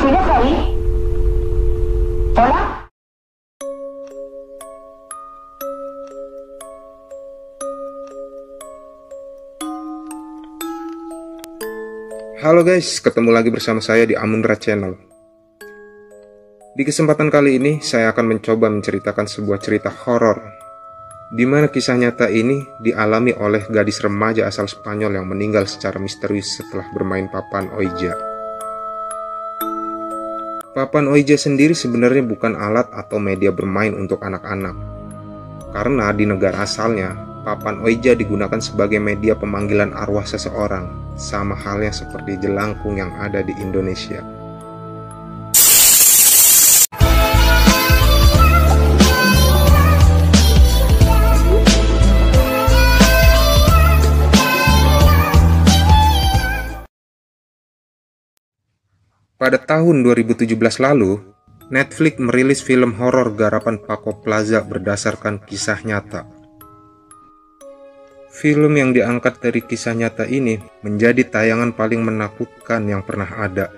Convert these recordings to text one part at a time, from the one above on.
¿Sigues ahí? ¿Hola? Halo guys, ketemu lagi bersama saya di Amunra Channel. Di kesempatan kali ini, saya akan mencoba menceritakan sebuah cerita horor, di mana kisah nyata ini dialami oleh gadis remaja asal Spanyol yang meninggal secara misterius setelah bermain papan Ouija. Papan Ouija sendiri sebenarnya bukan alat atau media bermain untuk anak-anak, karena di negara asalnya, papan Ouija digunakan sebagai media pemanggilan arwah seseorang, sama halnya seperti jelangkung yang ada di Indonesia. Pada tahun 2017 lalu, Netflix merilis film horor garapan Paco Plaza berdasarkan kisah nyata. Film yang diangkat dari kisah nyata ini menjadi tayangan paling menakutkan yang pernah ada.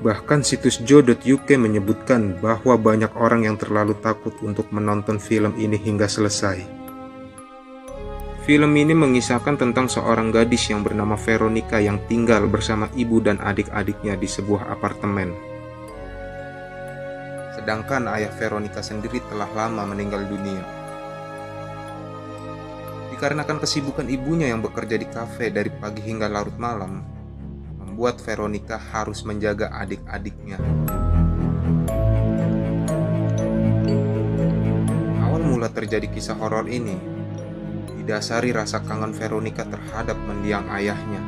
Bahkan situs jo.uk menyebutkan bahwa banyak orang yang terlalu takut untuk menonton film ini hingga selesai. Film ini mengisahkan tentang seorang gadis yang bernama Veronica yang tinggal bersama ibu dan adik-adiknya di sebuah apartemen. Sedangkan ayah Veronica sendiri telah lama meninggal dunia. Dikarenakan kesibukan ibunya yang bekerja di kafe dari pagi hingga larut malam, membuat Veronica harus menjaga adik-adiknya. Awal mula terjadi kisah horor ini didasari rasa kangen Veronica terhadap mendiang ayahnya.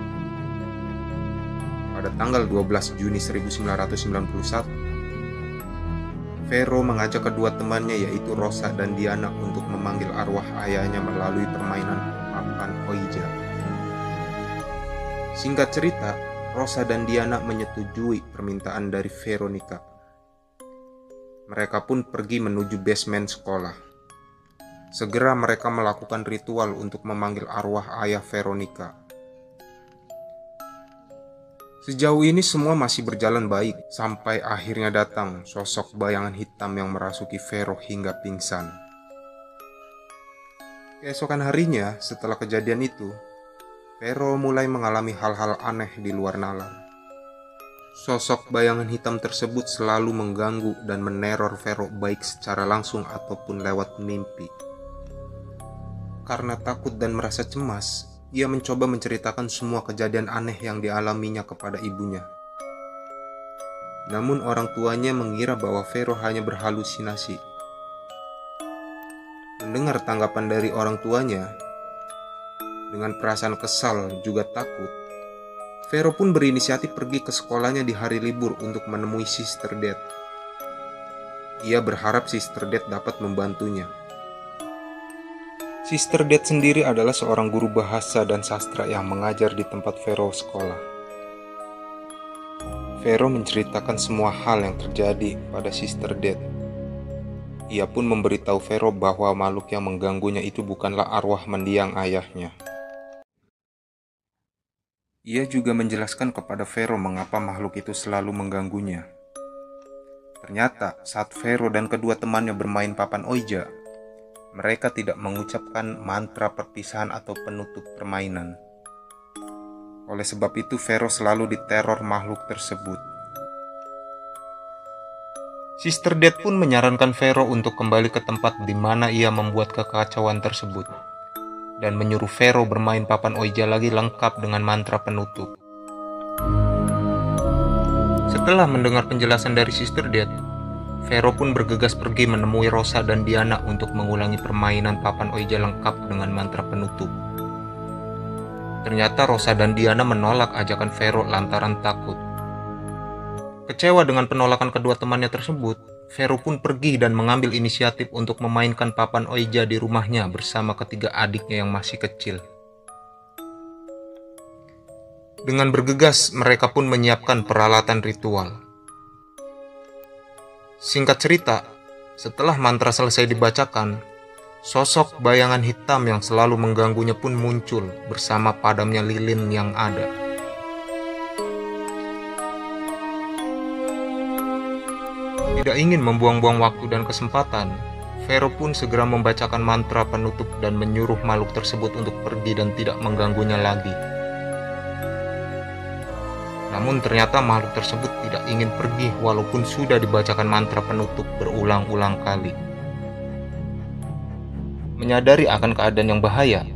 Pada tanggal 12 Juni 1991, Vero mengajak kedua temannya yaitu Rosa dan Diana untuk memanggil arwah ayahnya melalui permainan papan Ouija. Singkat cerita, Rosa dan Diana menyetujui permintaan dari Veronica. Mereka pun pergi menuju basement sekolah. Segera mereka melakukan ritual untuk memanggil arwah ayah Veronica. Sejauh ini semua masih berjalan baik, sampai akhirnya datang sosok bayangan hitam yang merasuki Vero hingga pingsan. Keesokan harinya, setelah kejadian itu, Vero mulai mengalami hal-hal aneh di luar nalar. Sosok bayangan hitam tersebut selalu mengganggu dan meneror Vero baik secara langsung ataupun lewat mimpi. Karena takut dan merasa cemas, ia mencoba menceritakan semua kejadian aneh yang dialaminya kepada ibunya. Namun orang tuanya mengira bahwa Vero hanya berhalusinasi. Mendengar tanggapan dari orang tuanya, dengan perasaan kesal juga takut, Vero pun berinisiatif pergi ke sekolahnya di hari libur untuk menemui Sister Death. Ia berharap Sister Death dapat membantunya. Sister Death sendiri adalah seorang guru bahasa dan sastra yang mengajar di tempat Vero sekolah. Vero menceritakan semua hal yang terjadi pada Sister Death. Ia pun memberitahu Vero bahwa makhluk yang mengganggunya itu bukanlah arwah mendiang ayahnya. Ia juga menjelaskan kepada Vero mengapa makhluk itu selalu mengganggunya. Ternyata saat Vero dan kedua temannya bermain papan Ouija, mereka tidak mengucapkan mantra perpisahan atau penutup permainan. Oleh sebab itu, Vero selalu diteror makhluk tersebut. Sister Death pun menyarankan Vero untuk kembali ke tempat di mana ia membuat kekacauan tersebut, dan menyuruh Vero bermain papan Ouija lagi lengkap dengan mantra penutup. Setelah mendengar penjelasan dari Sister Death, Vero pun bergegas pergi menemui Rosa dan Diana untuk mengulangi permainan papan Ouija lengkap dengan mantra penutup. Ternyata Rosa dan Diana menolak ajakan Vero lantaran takut. Kecewa dengan penolakan kedua temannya tersebut, Vero pun pergi dan mengambil inisiatif untuk memainkan papan Ouija di rumahnya bersama ketiga adiknya yang masih kecil. Dengan bergegas, mereka pun menyiapkan peralatan ritual. Singkat cerita, setelah mantra selesai dibacakan, sosok bayangan hitam yang selalu mengganggunya pun muncul bersama padamnya lilin yang ada. Tidak ingin membuang-buang waktu dan kesempatan, Vero pun segera membacakan mantra penutup dan menyuruh makhluk tersebut untuk pergi dan tidak mengganggunya lagi. Namun ternyata makhluk tersebut tidak ingin pergi walaupun sudah dibacakan mantra penutup berulang-ulang kali. Menyadari akan keadaan yang bahaya,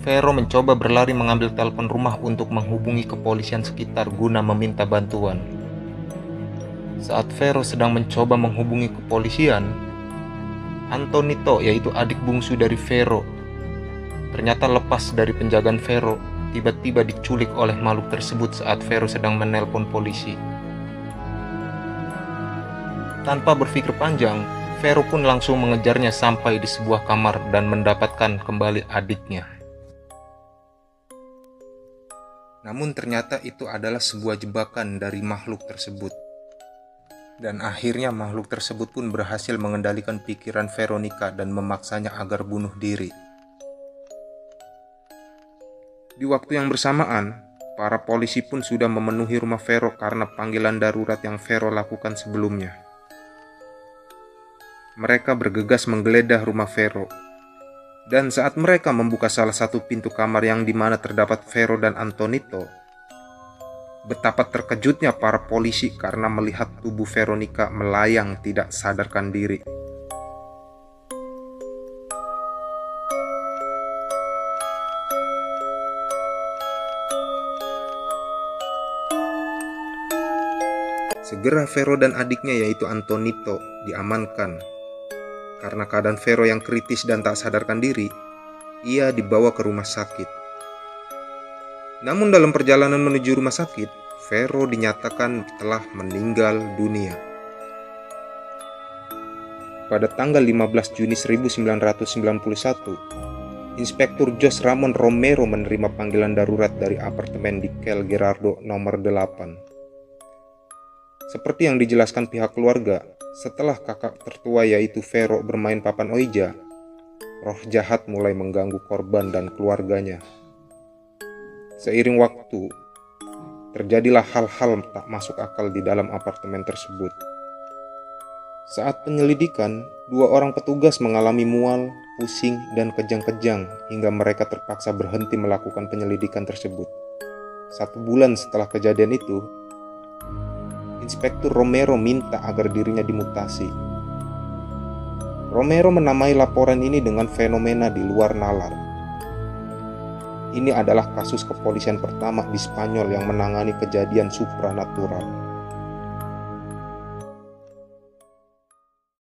Vero mencoba berlari mengambil telepon rumah untuk menghubungi kepolisian sekitar guna meminta bantuan. Saat Vero sedang mencoba menghubungi kepolisian, Antonito, yaitu adik bungsu dari Vero, ternyata lepas dari penjagaan Vero, tiba-tiba diculik oleh makhluk tersebut saat Vero sedang menelpon polisi. Tanpa berpikir panjang, Vero pun langsung mengejarnya sampai di sebuah kamar dan mendapatkan kembali adiknya. Namun ternyata itu adalah sebuah jebakan dari makhluk tersebut. Dan akhirnya makhluk tersebut pun berhasil mengendalikan pikiran Veronica dan memaksanya agar bunuh diri. Di waktu yang bersamaan, para polisi pun sudah memenuhi rumah Vero karena panggilan darurat yang Vero lakukan sebelumnya. Mereka bergegas menggeledah rumah Vero. Dan saat mereka membuka salah satu pintu kamar yang dimana terdapat Vero dan Antonito, betapa terkejutnya para polisi karena melihat tubuh Veronica melayang tidak sadarkan diri. Segera Vero dan adiknya yaitu Antonito diamankan. Karena keadaan Vero yang kritis dan tak sadarkan diri, ia dibawa ke rumah sakit. Namun dalam perjalanan menuju rumah sakit, Vero dinyatakan telah meninggal dunia. Pada tanggal 15 Juni 1991, Inspektur Jos Ramon Romero menerima panggilan darurat dari apartemen di Kel Gerardo nomor 8. Seperti yang dijelaskan pihak keluarga, setelah kakak tertua yaitu Vero bermain papan oija, roh jahat mulai mengganggu korban dan keluarganya. Seiring waktu, terjadilah hal-hal tak masuk akal di dalam apartemen tersebut. Saat penyelidikan, 2 orang petugas mengalami mual, pusing, dan kejang-kejang hingga mereka terpaksa berhenti melakukan penyelidikan tersebut. 1 bulan setelah kejadian itu, Inspektur Romero minta agar dirinya dimutasi. Romero menamai laporan ini dengan fenomena di luar nalar. Ini adalah kasus kepolisian pertama di Spanyol yang menangani kejadian supranatural.